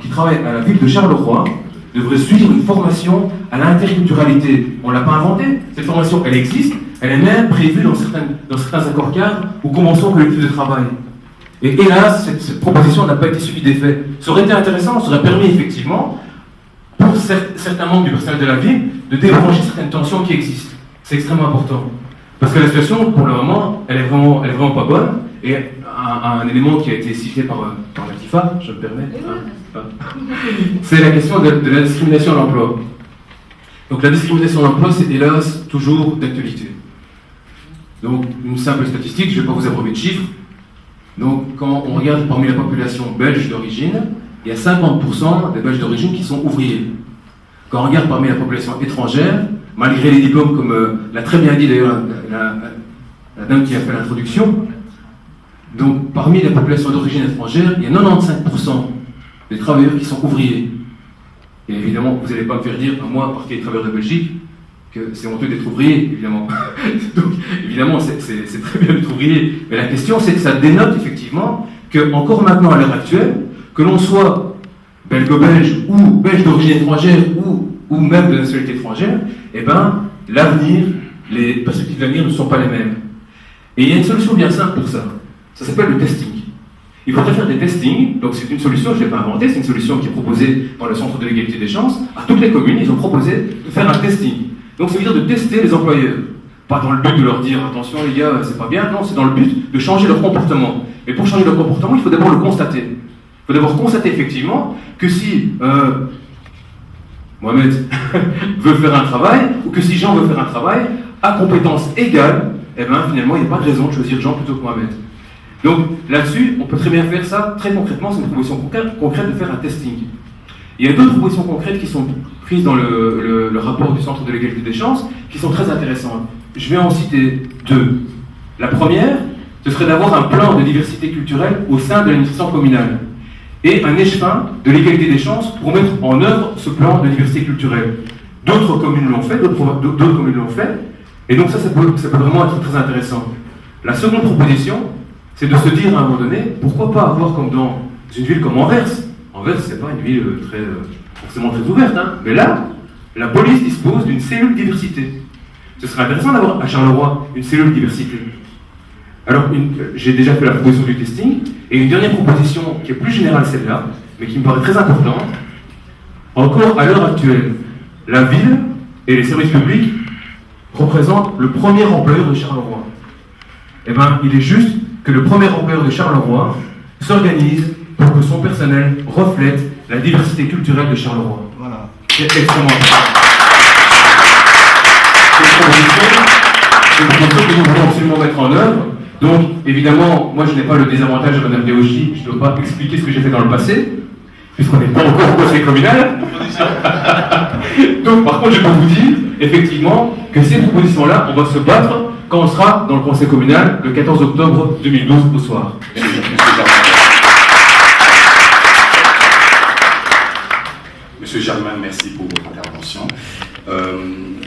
qui travaillent à la ville de Charleroi devraient suivre une formation à l'interculturalité. On ne l'a pas inventée. Cette formation, elle existe. Elle est même prévue dans certains accords cadres ou conventions collectives de travail. Et hélas, cette proposition n'a pas été suivie d'effet. Ça aurait été intéressant, ça aurait permis effectivement, pour certains membres du personnel de la ville, de débrancher certaines tensions qui existent. C'est extrêmement important. Parce que la situation, pour le moment, elle est vraiment pas bonne. Et un élément qui a été cité par la TIFA, je me permets, c'est la question de la discrimination à l'emploi. Donc la discrimination à l'emploi, c'est hélas toujours d'actualité. Donc une simple statistique, je ne vais pas vous abreuver de chiffres. Donc quand on regarde parmi la population belge d'origine, il y a 50% des Belges d'origine qui sont ouvriers. Quand on regarde parmi la population étrangère, malgré les diplômes, comme l'a très bien dit d'ailleurs la dame qui a fait l'introduction, donc parmi la population d'origine étrangère, il y a 95% des travailleurs qui sont ouvriers. Et évidemment, vous n'allez pas me faire dire, à moi, parce qu'il y a des travailleurs de Belgique, que c'est honteux d'être ouvrier, évidemment. Donc, évidemment, c'est très bien d'être ouvrier. Mais la question, c'est que ça dénote effectivement que, encore maintenant, à l'heure actuelle, que l'on soit belgo-belge ou belge d'origine étrangère ou même de nationalité étrangère, eh ben, l'avenir, les perspectives d'avenir ne sont pas les mêmes. Et il y a une solution bien simple pour ça. Ça s'appelle le testing. Il faudrait faire des testings, donc c'est une solution, je ne l'ai pas inventée, c'est une solution qui est proposée par le Centre de l'égalité des chances. À toutes les communes, ils ont proposé de faire un testing. Donc ça veut dire de tester les employeurs. Pas dans le but de leur dire, attention les gars, c'est pas bien, non, c'est dans le but de changer leur comportement. Et pour changer leur comportement, il faut d'abord le constater. Il faut d'abord constater effectivement que si Mohamed veut faire un travail, ou que si Jean veut faire un travail, à compétences égales, eh bien finalement, il n'y a pas de raison de choisir Jean plutôt que Mohamed. Donc là-dessus, on peut très bien faire ça très concrètement, c'est une proposition concrète de faire un testing. Il y a d'autres propositions concrètes qui sont prises dans le rapport du Centre de l'égalité des chances, qui sont très intéressantes. Je vais en citer deux. La première, ce serait d'avoir un plan de diversité culturelle au sein de l'administration communale et un échevin de l'égalité des chances pour mettre en œuvre ce plan de diversité culturelle. D'autres communes l'ont fait, d'autres communes l'ont fait, et donc ça peut vraiment être très intéressant. La seconde proposition, c'est de se dire à un moment donné, pourquoi pas avoir comme dans une ville comme Anvers. Anvers, c'est pas une ville forcément très ouverte, hein, mais là, la police dispose d'une cellule diversité. Ce serait intéressant d'avoir à Charleroi une cellule diversité. Alors, j'ai déjà fait la proposition du testing, et une dernière proposition qui est plus générale, celle-là, mais qui me paraît très importante. Encore à l'heure actuelle, la ville et les services publics représentent le premier employeur de Charleroi. Eh bien, il est juste que le premier employeur de Charleroi s'organise pour que son personnel reflète la diversité culturelle de Charleroi. Voilà. C'est extrêmement important. C'est une proposition que nous voulons absolument mettre en œuvre. Donc, évidemment, moi je n'ai pas le désavantage de Mme Deochi, je ne dois pas expliquer ce que j'ai fait dans le passé, puisqu'on n'est pas encore au conseil communal. Donc, par contre, je peux vous dire, effectivement, que ces propositions-là, on va se battre quand on sera dans le conseil communal le 14 octobre 2012 au soir. Monsieur Germain, merci pour votre intervention.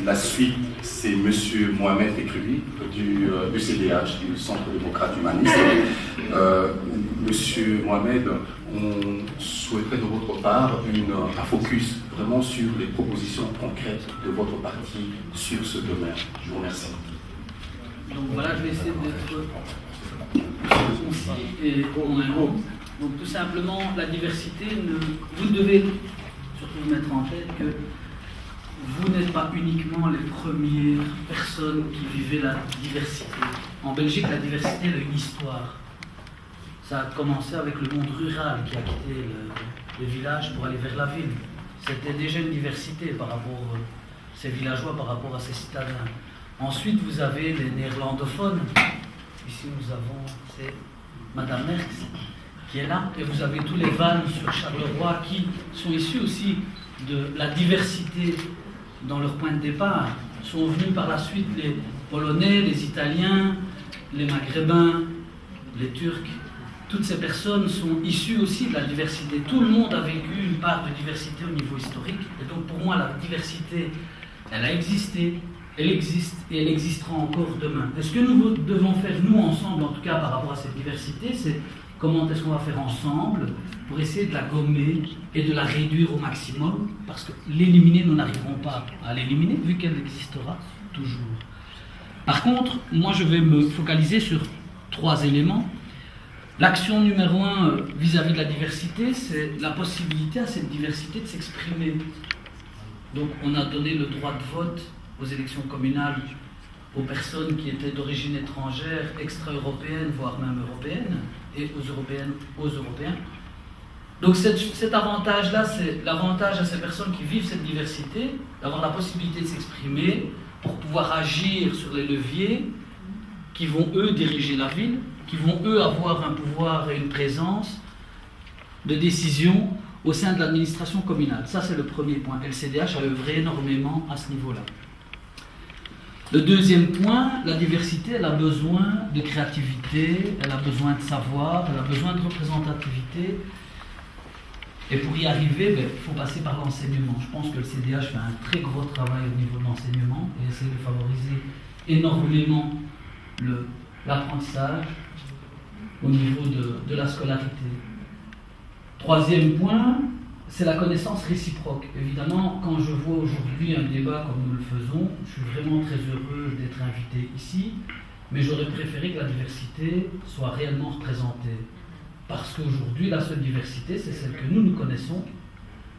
La suite, c'est Monsieur Mohamed Ekrubi du CDH, du Centre démocrate humaniste. Monsieur Mohamed, on souhaiterait de votre part un focus vraiment sur les propositions concrètes de votre parti sur ce domaine. Je vous remercie. Donc voilà, je vais essayer d'être concis et convaincant. Donc tout simplement, la diversité, vous devez surtout vous mettre en tête que vous n'êtes pas uniquement les premières personnes qui vivaient la diversité. En Belgique, la diversité elle a une histoire. Ça a commencé avec le monde rural qui a quitté le village pour aller vers la ville. C'était déjà une diversité par rapport à ces villageois, par rapport à ces citadins. Ensuite, vous avez les néerlandophones. Ici, nous avons, c'est Madame Merckx qui est là. Et vous avez tous les vannes sur Charleroi qui sont issus aussi de la diversité dans leur point de départ. Sont venus par la suite les Polonais, les Italiens, les Maghrébins, les Turcs. Toutes ces personnes sont issues aussi de la diversité. Tout le monde a vécu une part de diversité au niveau historique. Et donc, pour moi, la diversité, elle a existé. Elle existe et elle existera encore demain. Et ce que nous devons faire, nous, ensemble, en tout cas par rapport à cette diversité, c'est comment est-ce qu'on va faire ensemble pour essayer de la gommer et de la réduire au maximum, parce que l'éliminer, nous n'arriverons pas à l'éliminer, vu qu'elle existera toujours. Par contre, moi je vais me focaliser sur 3 éléments. L'action numéro 1 vis-à-vis de la diversité, c'est la possibilité à cette diversité de s'exprimer. Donc on a donné le droit de vote aux élections communales aux personnes qui étaient d'origine étrangère, extra-européenne, voire même européenne, et aux Européennes, aux Européens. Donc cet avantage-là, c'est l'avantage à ces personnes qui vivent cette diversité, d'avoir la possibilité de s'exprimer pour pouvoir agir sur les leviers qui vont, eux, diriger la ville, qui vont, eux, avoir un pouvoir et une présence de décision au sein de l'administration communale. Ça, c'est le premier point. LCDH a œuvré énormément à ce niveau-là. Le deuxième point, la diversité, elle a besoin de créativité, elle a besoin de savoir, elle a besoin de représentativité. Et pour y arriver, il faut passer par l'enseignement. Je pense que le CDH fait un très gros travail au niveau de l'enseignement et essaie de favoriser énormément l'apprentissage au niveau de la scolarité. Troisième point, c'est la connaissance réciproque. Évidemment, quand je vois aujourd'hui un débat comme nous le faisons, je suis vraiment très heureux d'être invité ici, mais j'aurais préféré que la diversité soit réellement représentée. Parce qu'aujourd'hui, la seule diversité, c'est celle que nous connaissons,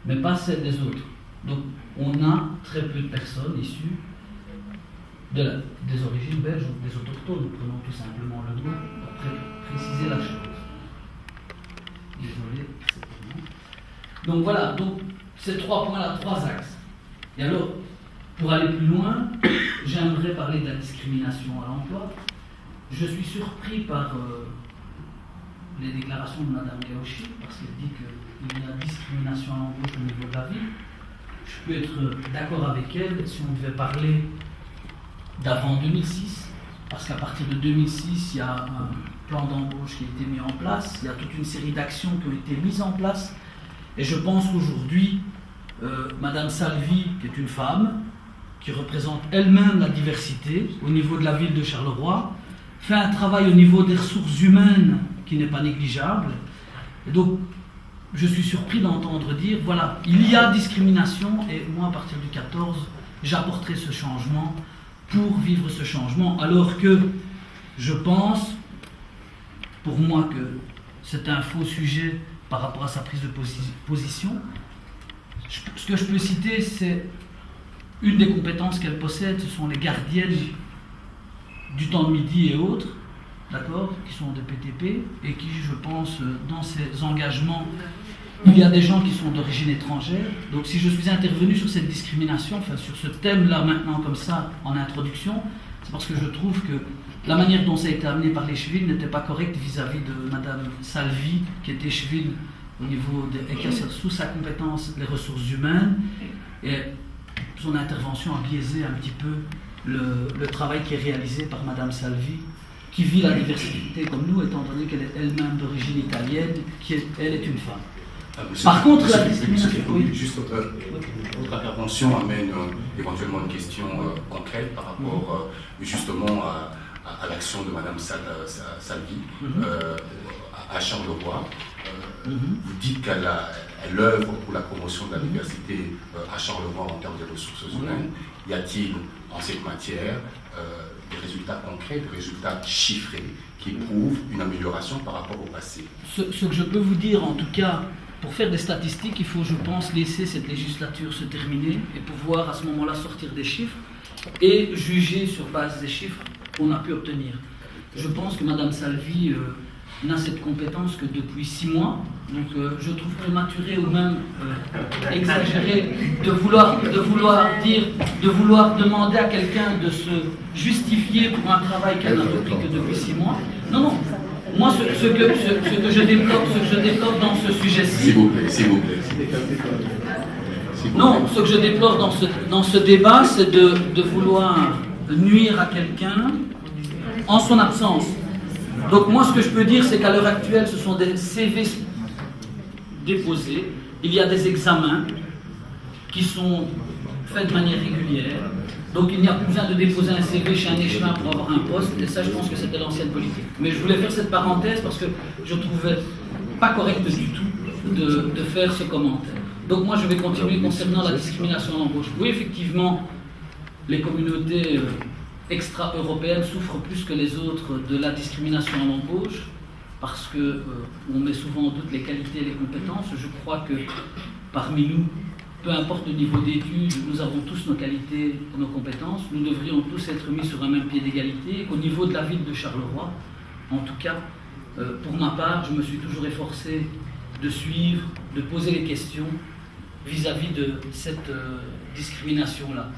mais pas celle des autres. Donc, on a très peu de personnes issues des origines belges ou des autochtones. Nous prenons tout simplement le mot pour préciser la chose. Désolé, c'est pour moi. Donc voilà, donc ces 3 points-là, 3 axes. Et alors, pour aller plus loin, j'aimerais parler de la discrimination à l'emploi. Je suis surpris par les déclarations de Mme Gauchy, parce qu'elle dit qu'il y a discrimination à l'embauche au niveau de la ville. Je peux être d'accord avec elle si on devait parler d'avant 2006, parce qu'à partir de 2006, il y a un plan d'embauche qui a été mis en place, il y a toute une série d'actions qui ont été mises en place, et je pense qu'aujourd'hui, Mme Salvi, qui est une femme, qui représente elle-même la diversité au niveau de la ville de Charleroi, fait un travail au niveau des ressources humaines qui n'est pas négligeable. Et donc, je suis surpris d'entendre dire, voilà, il y a discrimination, et moi, à partir du 14, j'apporterai ce changement pour vivre ce changement, alors que je pense, pour moi, que c'est un faux sujet par rapport à sa prise de position. Ce que je peux citer, c'est une des compétences qu'elle possède, ce sont les gardiennes du temps de midi et autres, d'accord, qui sont des PTP, et qui, je pense, dans ces engagements, il y a des gens qui sont d'origine étrangère. Donc si je suis intervenu sur cette discrimination, enfin sur ce thème-là maintenant comme ça, en introduction, c'est parce que je trouve que la manière dont ça a été amené par l'échevine n'était pas correcte vis-à-vis de Mme Salvi, qui était échevine au niveau et qui a sous sa compétence les ressources humaines, et son intervention a biaisé un petit peu le travail qui est réalisé par Mme Salvi, qui vit la diversité comme nous, étant donné qu'elle est elle-même d'origine italienne, elle est une femme. Par contre, la discrimination... Juste votre intervention amène éventuellement une question concrète par rapport justement à l'action de Mme Salvi à Charleroi. Vous dites qu'elle œuvre pour la promotion de la diversité à Charleroi en termes de ressources humaines. Y a-t-il en cette matière des résultats concrets, des résultats chiffrés qui prouvent une amélioration par rapport au passé? Ce que je peux vous dire, en tout cas, pour faire des statistiques, il faut, je pense, laisser cette législature se terminer et pouvoir à ce moment-là sortir des chiffres et juger sur base des chiffres qu'on a pu obtenir. Je pense que Mme Salvi n'a cette compétence que depuis 6 mois, donc je trouve prématuré ou même exagéré de vouloir demander à quelqu'un de se justifier pour un travail qu'elle n'a repris que depuis 6 mois. Non. Moi, ce que je déplore dans ce sujet-ci... S'il vous plaît. Non, ce que je déplore dans ce débat, c'est de vouloir nuire à quelqu'un en son absence. Donc moi, ce que je peux dire, c'est qu'à l'heure actuelle, ce sont des CV déposés, il y a des examens qui sont fait de manière régulière. Donc il n'y a plus besoin de déposer un CV chez un échevin pour avoir un poste, et ça je pense que c'était l'ancienne politique. Mais je voulais faire cette parenthèse parce que je trouvais pas correct du tout de faire ce commentaire. Donc moi je vais continuer concernant la discrimination à l'embauche. Oui, effectivement, les communautés extra-européennes souffrent plus que les autres de la discrimination à l'embauche, parce qu'on met souvent en doute les qualités et les compétences. Je crois que parmi nous, peu importe le niveau d'études, nous avons tous nos qualités et nos compétences. Nous devrions tous être mis sur un même pied d'égalité. Au niveau de la ville de Charleroi, en tout cas, pour ma part, je me suis toujours efforcé de suivre, de poser les questions vis-à-vis de cette discrimination-là.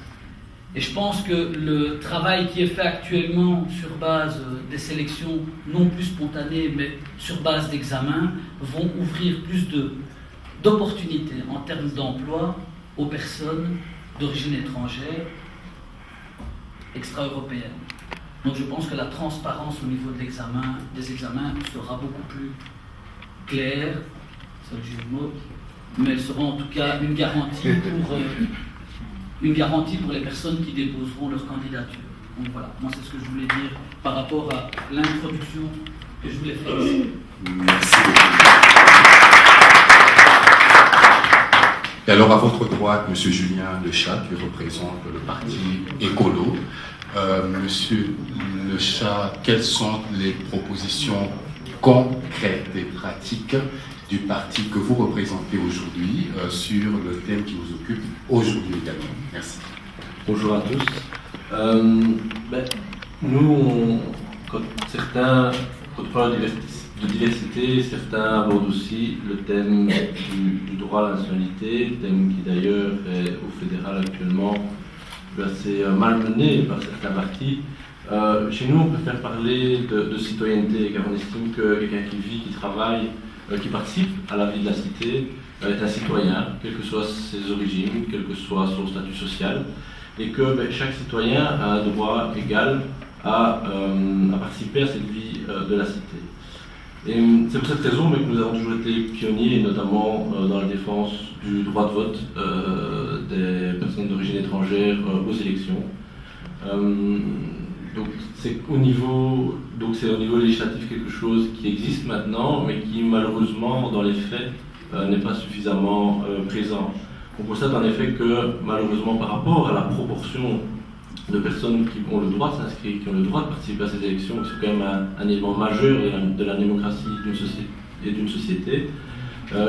Et je pense que le travail qui est fait actuellement sur base des sélections non plus spontanées, mais sur base d'examens, vont ouvrir plus d'opportunités en termes d'emploi aux personnes d'origine étrangère, extra-européennes. Donc je pense que la transparence au niveau de des examens sera beaucoup plus claire, c'est le jeu de mots, mais elle sera en tout cas une garantie pour les personnes qui déposeront leur candidature. Donc voilà, moi c'est ce que je voulais dire par rapport à l'introduction que je voulais faire ici. Merci. Et alors à votre droite, M. Julien Lechat, qui représente le parti Écolo. Monsieur Lechat, quelles sont les propositions concrètes et pratiques du parti que vous représentez aujourd'hui sur le thème qui vous occupe aujourd'hui également? Merci. Bonjour à tous. Nous, quand on parle de diversité, certains abordent aussi le thème du droit à la nationalité, thème qui d'ailleurs est au fédéral actuellement assez malmené par certains partis. Chez nous, on préfère parler de citoyenneté, car on estime que quelqu'un qui vit, qui travaille, qui participe à la vie de la cité est un citoyen, quelles que soient ses origines, quel que soit son statut social, et que chaque citoyen a un droit égal à participer à cette vie de la cité. Et c'est pour cette raison que nous avons toujours été pionniers, notamment dans la défense du droit de vote des personnes d'origine étrangère aux élections. Donc c'est au niveau législatif quelque chose qui existe maintenant, mais qui malheureusement dans les faits n'est pas suffisamment présent. On constate en effet que malheureusement par rapport à la proportion de personnes qui ont le droit de s'inscrire, qui ont le droit de participer à ces élections, qui sont quand même un élément majeur de la démocratie d'une société,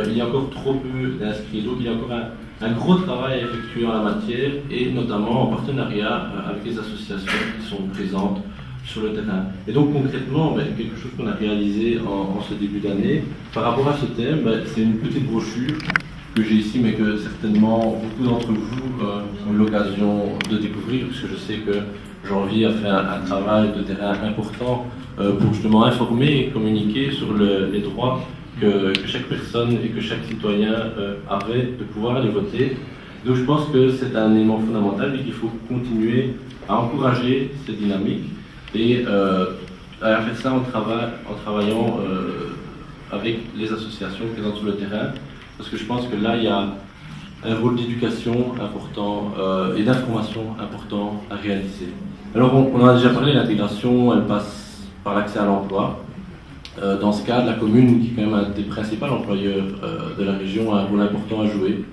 il y a encore trop peu d'inscrits. Donc il y a encore un gros travail à effectuer en la matière, et notamment en partenariat avec les associations qui sont présentes sur le terrain. Et donc concrètement, quelque chose qu'on a réalisé en ce début d'année, par rapport à ce thème, c'est une petite brochure que j'ai ici, mais que certainement beaucoup d'entre vous ont eu l'occasion de découvrir, puisque je sais que Jean-Vie a fait un travail de terrain important pour justement informer et communiquer sur les droits que chaque personne et que chaque citoyen avait de pouvoir aller voter. Donc je pense que c'est un élément fondamental et qu'il faut continuer à encourager cette dynamique et à faire ça en travaillant avec les associations présentes sur le terrain, parce que je pense que là il y a un rôle d'éducation important et d'information important à réaliser. Alors on en a déjà parlé, l'intégration elle passe par l'accès à l'emploi. Dans ce cas, la commune, qui est quand même un des principaux employeurs de la région, a un rôle important à jouer.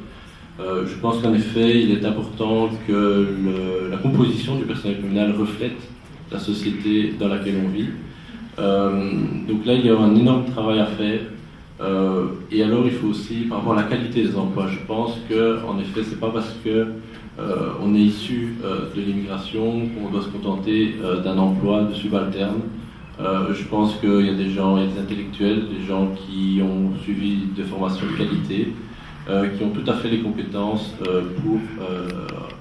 Je pense qu'en effet, il est important que la composition du personnel communal reflète la société dans laquelle on vit. Donc là, il y a un énorme travail à faire. Et alors, il faut aussi, par rapport à la qualité des emplois, je pense qu'en effet, c'est pas parce que on est issu de l'immigration qu'on doit se contenter d'un emploi de subalterne. Je pense qu'il y a des gens, il y a des intellectuels, des gens qui ont suivi des formations de qualité, qui ont tout à fait les compétences pour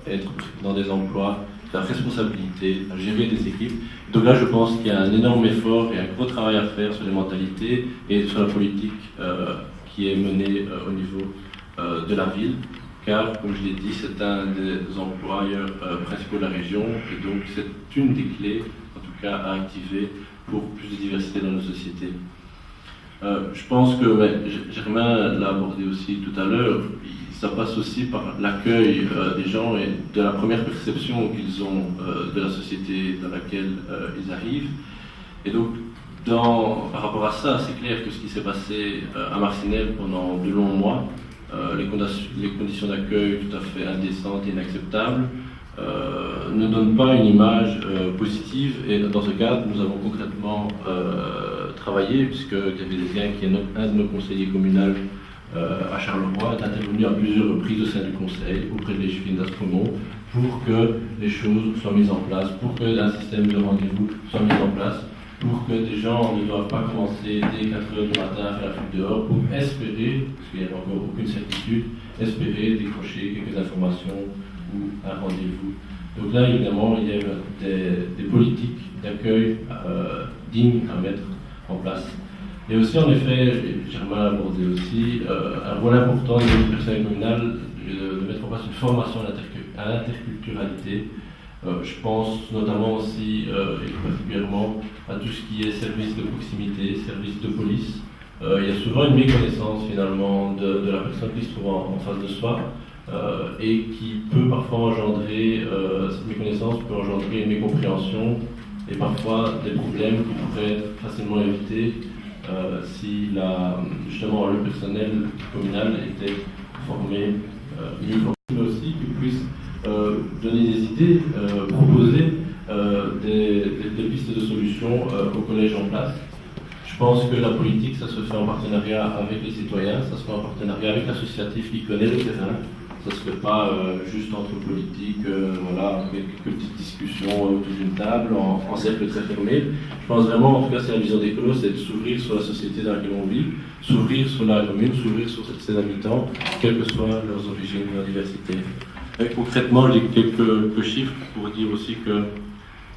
être dans des emplois, la responsabilité, à gérer des équipes. Donc là, je pense qu'il y a un énorme effort et un gros travail à faire sur les mentalités et sur la politique qui est menée au niveau de la ville, car, comme je l'ai dit, c'est un des employeurs principaux de la région, et donc c'est une des clés, en tout cas, à activer pour plus de diversité dans nos sociétés. Je pense que Germain l'a abordé aussi tout à l'heure, ça passe aussi par l'accueil des gens et de la première perception qu'ils ont de la société dans laquelle ils arrivent. Et donc, par rapport à ça, c'est clair que ce qui s'est passé à Marcinelle pendant de longs mois, les conditions d'accueil tout à fait indécentes et inacceptables, ne donnent pas une image positive. Et dans ce cadre, nous avons concrètement travaillé, puisque Xavier Desgains, qui est un de nos conseillers communaux à Charleroi, est intervenu à plusieurs reprises au sein du conseil, auprès de l'échevine d'Aspremont, pour que les choses soient mises en place, pour que un système de rendez-vous soit mis en place, pour que des gens ne doivent pas commencer dès 4 h du matin à faire la fuite dehors, pour espérer, parce qu'il n'y a encore aucune certitude, espérer décrocher quelques informations ou un rendez-vous. Donc là, évidemment, il y a des politiques d'accueil dignes à mettre en place. Et aussi, en effet, Germain a abordé aussi un rôle important du personnel communal de mettre en place une formation à l'interculturalité. Je pense notamment aussi, et particulièrement, à tout ce qui est service de proximité, service de police. Il y a souvent une méconnaissance finalement de la personne qui se trouve en face de soi et qui peut parfois engendrer, cette méconnaissance peut engendrer une mécompréhension et parfois des problèmes qui pourraient être facilement évités si justement le personnel communal était formé mieux formé, mais aussi qu'il puisse donner des idées, proposer des pistes de solutions au collège en place. Je pense que la politique, ça se fait en partenariat avec les citoyens, ça se fait en partenariat avec l'associatif qui connaît le terrain. Ça ne se fait pas juste entre politiques, voilà, avec quelques petites discussions autour d'une table, en cercle très fermé. Je pense vraiment, en tout cas, c'est la vision d'écolo, c'est de s'ouvrir sur la société dans laquelle on vit, s'ouvrir sur la commune, s'ouvrir sur ses habitants, quelles que soient leurs origines, leur diversité. Et concrètement, j'ai quelques chiffres pour dire aussi que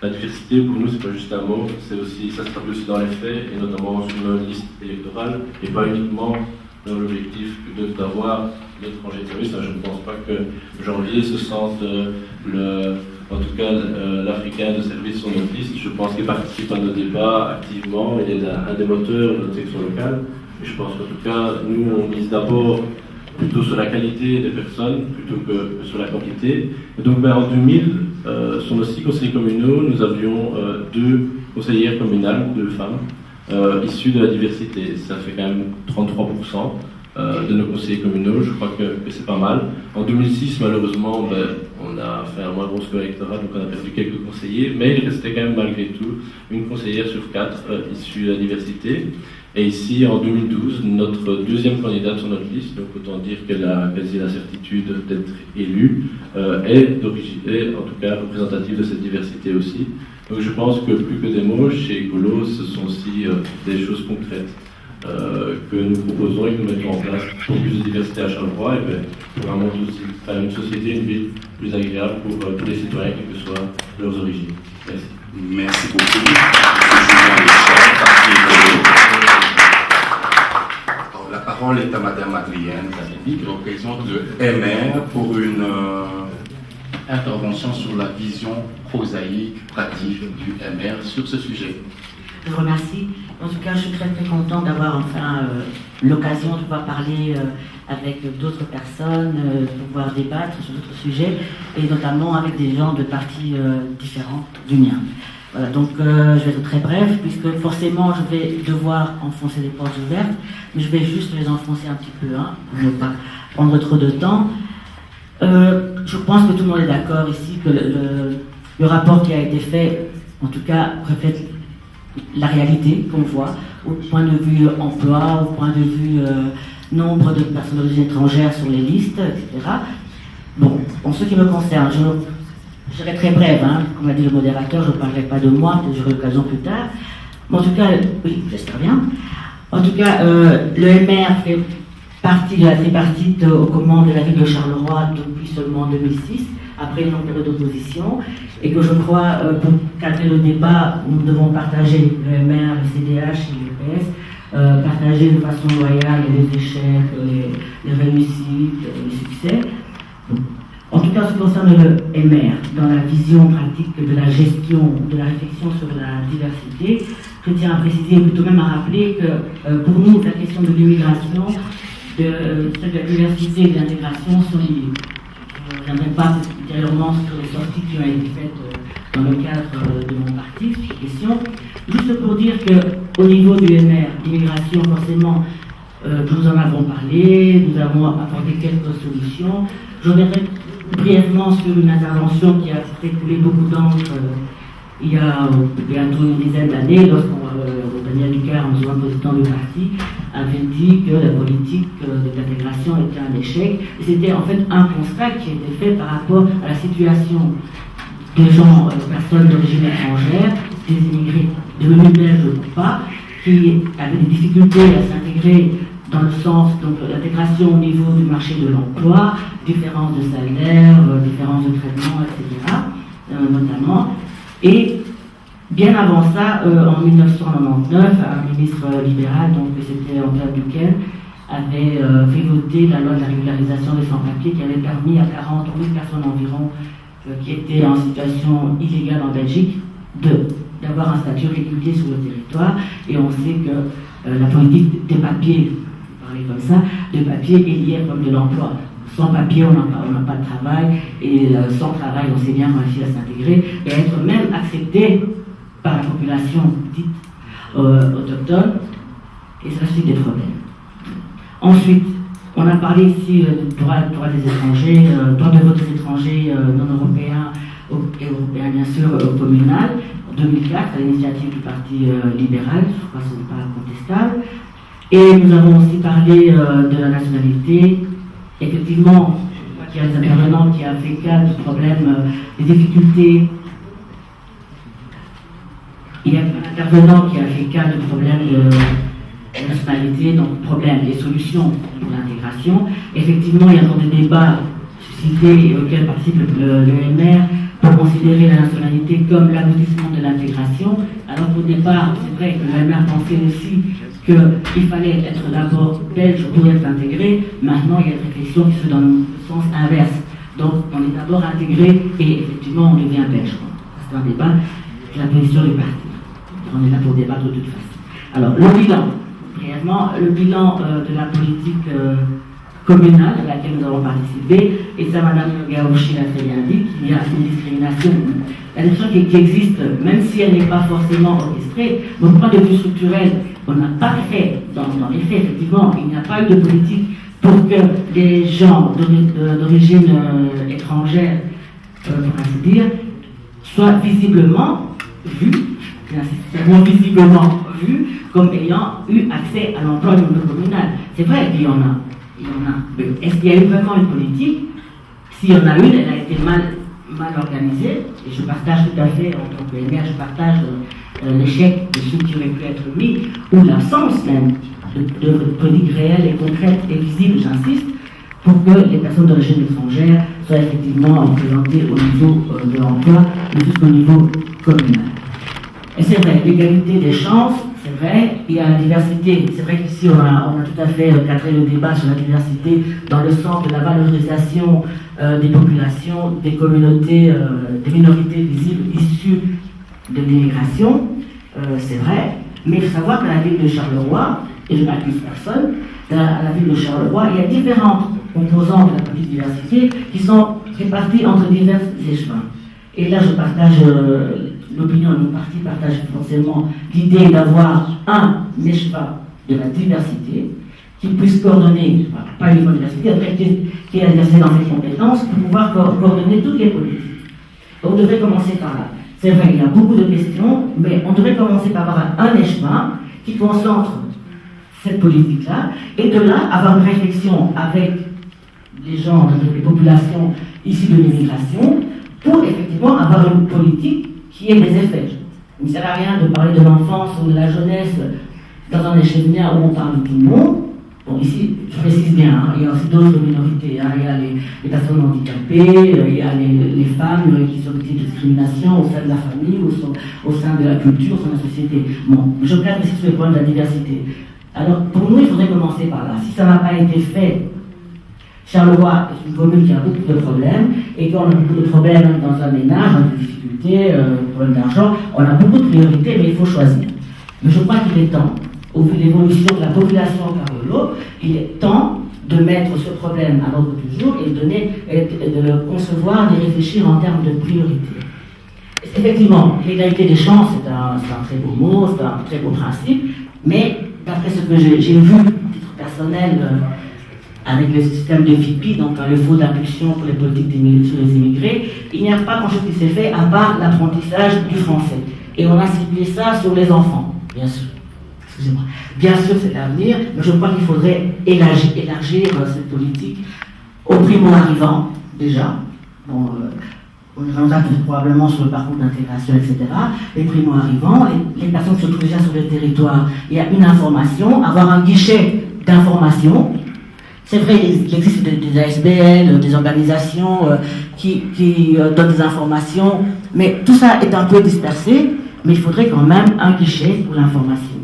la diversité, pour nous, c'est pas juste un mot, c'est aussi, ça se traduit aussi dans les faits, et notamment sur nos listes électorales, et pas uniquement dans l'objectif d'avoir l'étranger de service. Je ne pense pas que Janvier se sente, en tout cas, l'Africain de service sur notre liste. Je pense qu'il participe à nos débats activement, il est un des moteurs de notre section locale. Et je pense qu'en tout cas, nous, on mise d'abord plutôt sur la qualité des personnes plutôt que sur la quantité. Et donc en 2000, sur nos 6 conseillers communaux, nous avions 2 conseillères communales, 2 femmes, issues de la diversité. Ça fait quand même 33% de nos conseillers communaux, je crois que c'est pas mal. En 2006, malheureusement, on a fait un moins gros score électoral, donc on a perdu quelques conseillers, mais il restait quand même malgré tout une conseillère sur 4 issue de la diversité. Et ici, en 2012, notre deuxième candidate sur notre liste, donc autant dire qu'elle a quasi la certitude d'être élue, est en tout cas représentative de cette diversité aussi. Donc je pense que plus que des mots, chez Écolo, ce sont aussi des choses concrètes que nous proposons et que nous mettons en place pour plus de diversité à Charleroi et pour un monde aussi, faire une société, une ville plus agréable pour tous les citoyens, quelles que soient leurs origines. Merci. Merci beaucoup. La parole est à Madame Adrienne Zanetti, qui représente le MR, pour une intervention sur la vision prosaïque, pratique du MR sur ce sujet. Je vous remercie. En tout cas, je suis très très contente d'avoir enfin l'occasion de pouvoir parler avec d'autres personnes, de pouvoir débattre sur d'autres sujets, et notamment avec des gens de partis différents du mien. Voilà, donc je vais être très bref, puisque forcément je vais devoir enfoncer des portes ouvertes, mais je vais juste les enfoncer un petit peu, pour ne pas prendre trop de temps. Je pense que tout le monde est d'accord ici que le rapport qui a été fait, en tout cas, reflète la réalité qu'on voit, au point de vue emploi, au point de vue nombre de personnes d'origine étrangère sur les listes, etc. Bon, en ce qui me concerne, je serai très brève, comme l'a dit le modérateur, je ne parlerai pas de moi, peut-être j'aurai l'occasion plus tard. Mais en tout cas, oui, j'espère bien. En tout cas, le MR fait partie de la tripartite aux commandes de la ville de Charleroi depuis seulement 2006, après une longue période d'opposition, et que je crois, pour cadrer le débat, nous devons partager le MR, le CDH et l'UPS, partager de façon loyale les échecs, les réussites, les succès. En tout cas, en ce qui concerne le MR, dans la vision pratique de la gestion, de la réflexion sur la diversité, je tiens à préciser, plutôt même à rappeler que pour nous, la question de l'immigration la diversité et de l'intégration sont liées. Je ne reviendrai pas ultérieurement sur les sorties qui ont été faites dans le cadre de mon parti, sur cette question. Juste pour dire qu'au niveau du MR, l'immigration, forcément, nous en avons parlé, nous avons apporté quelques solutions. Je reviendrai brièvement sur une intervention qui a fait couler beaucoup d'encre il y a bientôt une dizaine d'années, lorsqu'on Daniel Ducard, en second président du parti, avait dit que la politique de l'intégration était un échec. Et c'était en fait un constat qui était fait par rapport à la situation des gens, personnes d'origine étrangère, des immigrés devenus belges ou pas, qui avaient des difficultés à s'intégrer dans le sens de l'intégration au niveau du marché de l'emploi, différence de salaire, différence de traitement, etc., notamment. Et bien avant ça, en 1999, un ministre libéral, donc c'était Antoine Duquesne, avait fait voter la loi de la régularisation des sans-papiers qui avait permis à 40 000 personnes environ qui étaient en situation illégale en Belgique d'avoir un statut régulier sur le territoire. Et on sait que la politique des papiers, parler comme ça, des papiers est liée au problème de l'emploi. Sans papier, on n'a pas de travail, et sans travail, on sait bien réussir à s'intégrer et à être même accepté par la population dite autochtone, et ça suscite des problèmes. Ensuite, on a parlé ici du droit des étrangers, droit de vote des étrangers non européens et européens, bien sûr, au communal, en 2004, à l'initiative du Parti libéral, je crois que ce n'est pas contestable. Et nous avons aussi parlé de la nationalité. Effectivement, il y a des intervenants qui ont fait cas du problème, des difficultés. Il y a un intervenant qui a fait cas du problème de nationalité, donc problème et solutions pour l'intégration. Effectivement, il y a donc des débats suscités et auxquels participe le MR pour considérer la nationalité comme l'aboutissement de l'intégration. Alors qu'au départ, c'est vrai que le MR pensait aussi qu'il fallait être d'abord belge pour être intégré. Maintenant, il y a une réflexion qui se fait dans le sens inverse. Donc, on est d'abord intégré et effectivement, on devient belge. C'est un débat, c'est la position du parti. On est là pour débattre de toute façon. Alors, le bilan, brièvement, le bilan de la politique communale à laquelle nous avons participé, et ça, Mme Gaouchi l'a très bien dit, qu'il y a une discrimination. La discrimination qui existe, même si elle n'est pas forcément orchestrée, au point de vue structurel, on n'a pas fait, dans les faits, effectivement, il n'y a pas eu de politique pour que les gens d'origine étrangère, pour ainsi dire, soient visiblement vus, comme ayant eu accès à l'emploi au niveau communal. C'est vrai qu'il y en a. Mais est-ce qu'il y a eu vraiment une politique? S'il y en a une, elle a été mal organisée, et je partage tout à fait, en tant que MR, je partage l'échec de ceux qui auraient pu être mis, ou l'absence même de politique réelle et concrète et visible, j'insiste, pour que les personnes d'origine étrangère soient effectivement représentées au niveau de l'emploi, mais jusqu'au niveau communal. Et c'est vrai, l'égalité des chances, c'est vrai, il y a la diversité. C'est vrai qu'ici, on a tout à fait cadré le débat sur la diversité dans le sens de la valorisation des populations, des communautés, des minorités visibles issues de l'immigration. C'est vrai, mais il faut savoir qu'à la ville de Charleroi, et je n'accuse personne, à la ville de Charleroi, il y a différentes composantes de la petite diversité qui sont réparties entre divers échevins. Et là, je partage l'opinion de mon parti, partage forcément l'idée d'avoir un échevin de la diversité qui puisse coordonner, pas uniquement la diversité, qui est la diversité dans ses compétences, pour pouvoir coordonner toutes les politiques. On devrait commencer par là. C'est vrai, il y a beaucoup de questions, mais on devrait commencer par avoir un échevin qui concentre cette politique-là, et de là, avoir une réflexion avec les gens, les populations issues de l'immigration, pour effectivement avoir une politique qui ait des effets. Il ne sert à rien de parler de l'enfance ou de la jeunesse dans un échevin où on parle de tout le monde. Bon, ici, je précise bien, hein, il y a aussi d'autres minorités. Hein, il y a les personnes handicapées, il y a les femmes qui sont victimes de discrimination au sein de la famille, au sein de la culture, au sein de la société. Bon, je cadre ici sur le point de la diversité. Alors, pour nous, il faudrait commencer par là. Si ça n'a pas été fait, Charleroi est une commune qui a beaucoup de problèmes, et quand on a beaucoup de problèmes dans un ménage, dans des difficultés, problèmes d'argent, on a beaucoup de priorités, mais il faut choisir. Mais je crois qu'il est temps, au vu de l'évolution de la population par l'eau, il est temps de mettre ce problème à l'ordre du jour et de concevoir, de réfléchir en termes de priorité. Effectivement, l'égalité des chances, c'est un très beau mot, c'est un très beau principe, mais d'après ce que j'ai vu, à titre personnel, avec le système de FIPI, donc le fonds d'impulsion pour les politiques sur les immigrés, il n'y a pas grand-chose qui s'est fait à part l'apprentissage du français. Et on a ciblé ça sur les enfants, bien sûr. Excusez-moi. Bien sûr, c'est l'avenir, mais je crois qu'il faudrait élargir cette politique aux primo-arrivants, déjà. Bon, on a probablement sur le parcours d'intégration, etc. Les primo-arrivants, les personnes qui se trouvent déjà sur le territoire. Il y a une information, avoir un guichet d'information. C'est vrai, il existe des ASBL, des organisations qui donnent des informations, mais tout ça est un peu dispersé, mais il faudrait quand même un guichet pour l'information.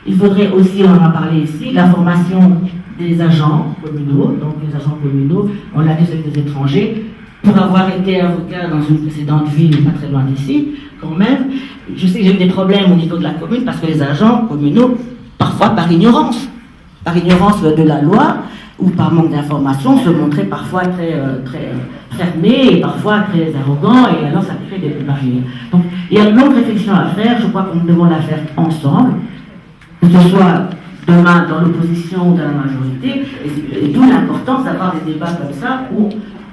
Il faudrait aussi, on en a parlé ici, la formation des agents communaux, donc les agents communaux, on l'a dit avec des étrangers, pour avoir été avocat dans une précédente ville, pas très loin d'ici, quand même, je sais que j'ai eu des problèmes au niveau de la commune, parce que les agents communaux, parfois par ignorance de la loi, ou par manque d'information, se montraient parfois très fermés, et parfois très arrogants, et alors ça crée des barrières. Donc, il y a une longue réflexion à faire, je crois qu'on demande la faire ensemble, que ce soit demain dans l'opposition ou dans la majorité, et d'où l'importance d'avoir des débats comme ça, où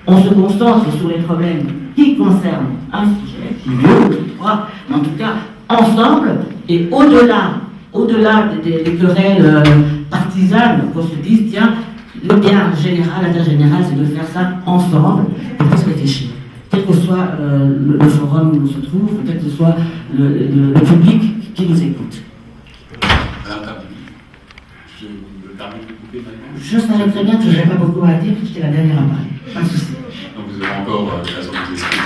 on se concentre sur les problèmes qui concernent un sujet, deux, trois, mais en tout cas, ensemble, et au-delà des querelles partisanes, qu'on se dise, tiens, le bien général, l'intérêt général, c'est de faire ça ensemble, et de se réfléchir. Quel que soit le forum où on se trouve, quel que soit le public qui nous écoute. Madame Cardibi, je me permets de couper maintenant. Je savais très bien que je n'avais pas beaucoup à dire, que j'étais la dernière à parler. Pas de souci. Donc vous avez encore raison de vous expliquer.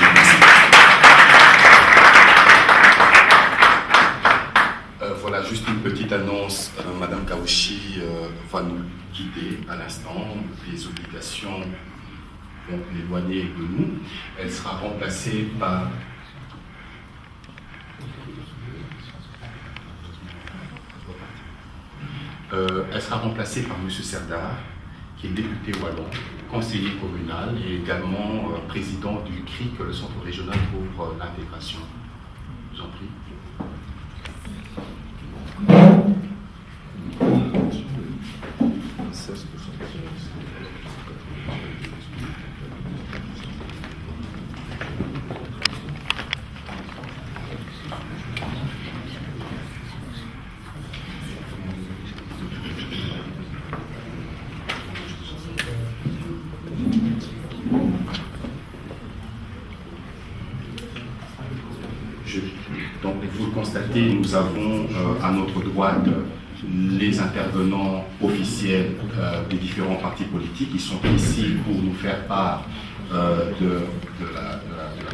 Voilà, juste une petite annonce. Madame Kaouchi va nous guider à l'instant. Les obligations vont l'éloigner de nous. Elle sera remplacée par... elle sera remplacée par M. Serdar, qui est député wallon, conseiller communal et également président du CRIC, le Centre régional pour l'intégration. Je vous en prie. Donc, vous le constatez, nous avons à notre droite les intervenants officiels des différents partis politiques qui sont ici pour nous faire part de la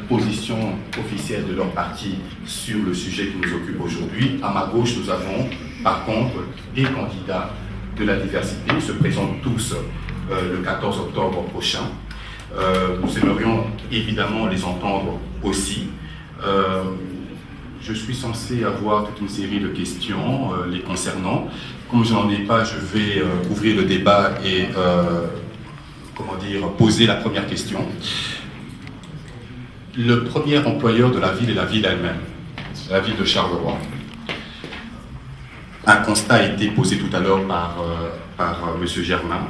position officielle de leur parti sur le sujet qui nous occupe aujourd'hui. À ma gauche, nous avons par contre des candidats de la diversité. Ils se présentent tous le 14 octobre prochain. Nous aimerions évidemment les entendre aussi. Je suis censé avoir toute une série de questions les concernant. Comme je n'en ai pas, je vais ouvrir le débat et poser la première question. Le premier employeur de la ville est la ville elle-même, la ville de Charleroi. Un constat a été posé tout à l'heure par M. Germain,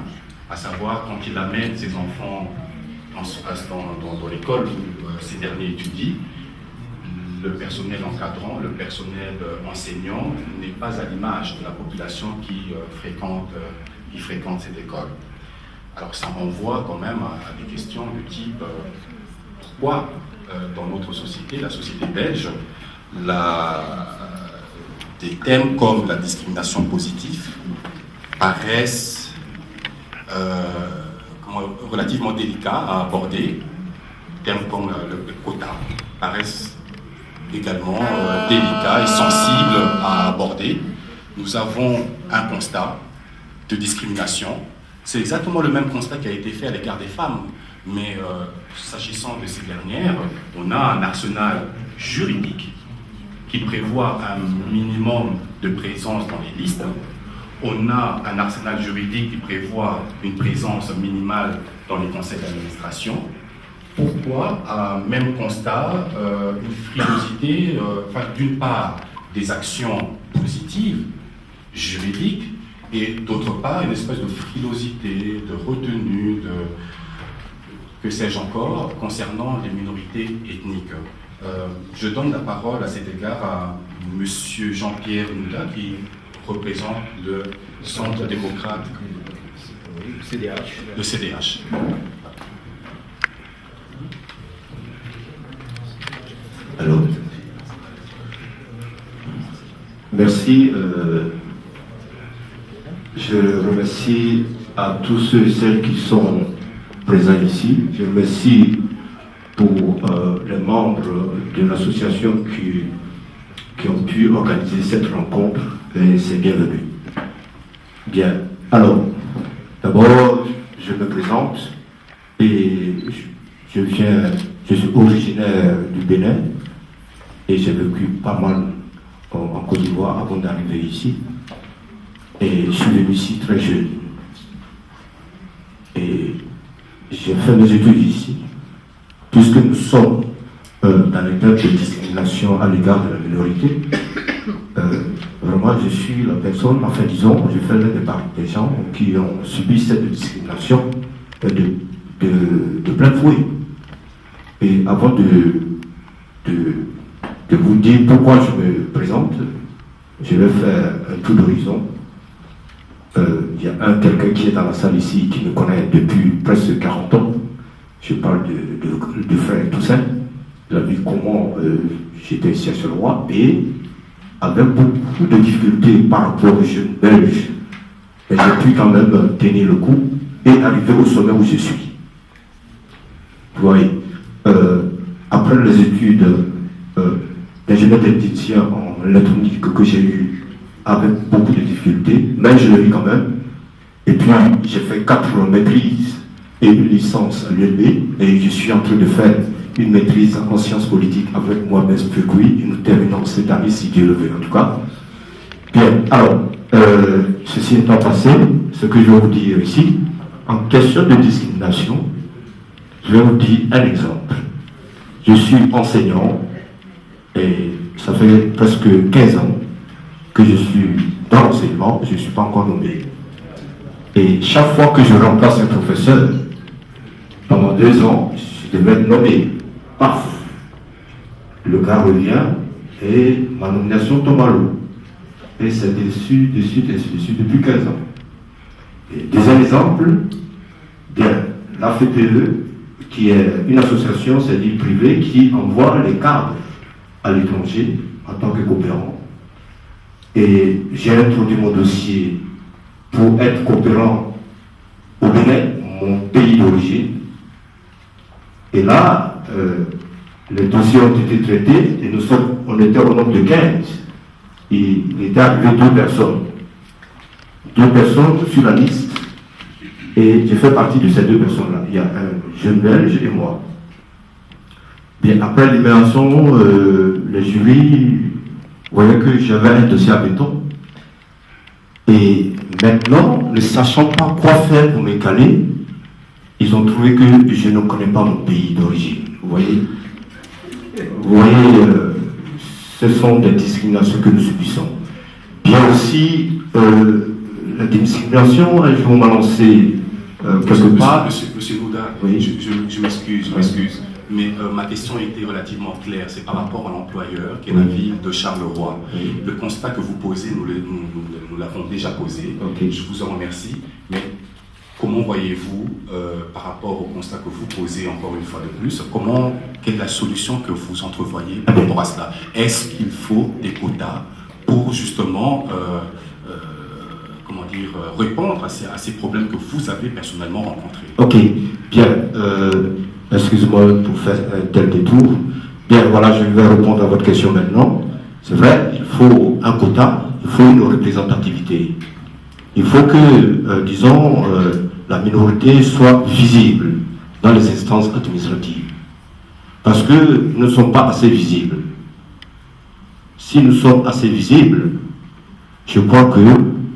à savoir quand il amène ses enfants dans l'école où ces derniers étudient, le personnel encadrant, le personnel enseignant n'est pas à l'image de la population qui fréquente cette école. Alors ça renvoie quand même à des questions de type pourquoi dans notre société, la société belge, des thèmes comme la discrimination positive paraissent relativement délicats à aborder, thèmes comme le quota paraissent également délicat et sensible à aborder. Nous avons un constat de discrimination. C'est exactement le même constat qui a été fait à l'égard des femmes. Mais s'agissant de ces dernières, on a un arsenal juridique qui prévoit un minimum de présence dans les listes. on a un arsenal juridique qui prévoit une présence minimale dans les conseils d'administration. Pourquoi, même constat, une frilosité, d'une part, des actions positives, juridiques, et d'autre part, une espèce de frilosité, de retenue, que sais-je encore, concernant les minorités ethniques. Je donne la parole à cet égard à M. Jean-Pierre Nouda, qui représente le Centre démocrate, le CDH. Alors, merci. Je remercie à tous ceux et celles qui sont présents ici. Je remercie pour les membres de l'association qui ont pu organiser cette rencontre et c'est bienvenu. Bien. Alors, d'abord, je me présente et je suis originaire du Bénin et j'ai vécu pas mal en Côte d'Ivoire avant d'arriver ici. Et je suis venu ici très jeune. Et j'ai fait mes études ici, puisque nous sommes dans les cas de discrimination à l'égard de la minorité. Vraiment, je suis la personne, enfin disons, je fais l'un des gens qui ont subi cette discrimination de plein fouet. Et avant de vous dire pourquoi je me présente, je vais faire un tour d'horizon. Il y a quelqu'un qui est dans la salle ici qui me connaît depuis presque 40 ans. Je parle de frère Toussaint. Il a vu comment j'étais ici à Charleroi et avec beaucoup de difficultés par rapport aux jeunes belges. Mais j'ai pu quand même tenir le coup et arriver au sommet où je suis. Vous voyez, après les études d'ingénieur technicien en électronique que j'ai eu avec beaucoup de difficultés, mais je l'ai vu quand même. Et puis j'ai fait 4 maîtrises et une licence à l'ULB et je suis en train de faire une maîtrise en sciences politiques avec Mohamed Fekui et nous terminons cette année si Dieu le veut en tout cas. Bien, alors, ceci étant passé, ce que je vais vous dire ici, en question de discrimination, je vais vous dire un exemple. Je suis enseignant et ça fait presque 15 ans que je suis dans l'enseignement, je ne suis pas encore nommé. Et chaque fois que je remplace un professeur, pendant 2 ans, je devais être nommé. Paf! Le gars revient et ma nomination tombe à l'eau. Et c'est dessus, depuis 15 ans. Et deuxième exemple, bien, la FPE, qui est une association, c'est-à-dire privée, qui envoie les cadres à l'étranger en tant que coopérant. Et j'ai introduit mon dossier pour être coopérant au Bénin, mon pays d'origine. Et là, les dossiers ont été traités et on était au nombre de 15. Il était arrivé 2 personnes. 2 personnes sur la liste. Et j'ai fait partie de ces 2 personnes-là. Il y a un jeune belge et moi. Bien, après libération, les jurys voyaient que j'avais un dossier à béton. Et maintenant, ne sachant pas quoi faire pour me caler, ils ont trouvé que je ne connais pas mon pays d'origine. Vous voyez, ce sont des discriminations que nous subissons. Bien aussi, la discrimination, un jour on m'a lancé quelque part. Monsieur Nouda, oui. je m'excuse, mais ma question était relativement claire. C'est par rapport à l'employeur, qui est la ville de Charleroi. Oui. Le constat que vous posez, nous l'avons déjà posé. Okay. Je vous en remercie. Mais comment voyez-vous, par rapport au constat que vous posez encore une fois de plus, quelle est la solution que vous entrevoyez par rapport à cela? Est-ce qu'il faut des quotas pour justement répondre à ces problèmes que vous avez personnellement rencontrés? Ok, bien. Excusez-moi pour faire un tel détour. Bien, voilà, je vais répondre à votre question maintenant. C'est vrai, il faut un quota, il faut une représentativité. Il faut que, disons, la minorité soit visible dans les instances administratives. Parce que nous ne sommes pas assez visibles. Si nous sommes assez visibles, je crois que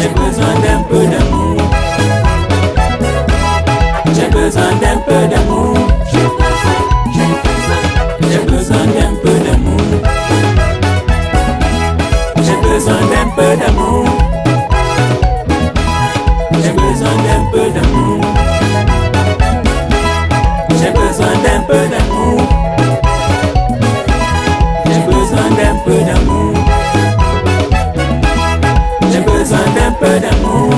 J'ai besoin d'un peu d'amour. J'ai besoin d'un peu d'amour. J'ai besoin d'un peu d'amour. J'ai besoin d'un peu d'amour. J'ai besoin d'un peu d'amour. J'ai besoin d'un peu d'amour. J'ai besoin d'un peu d'amour. J'ai besoin d'un peu d'amour.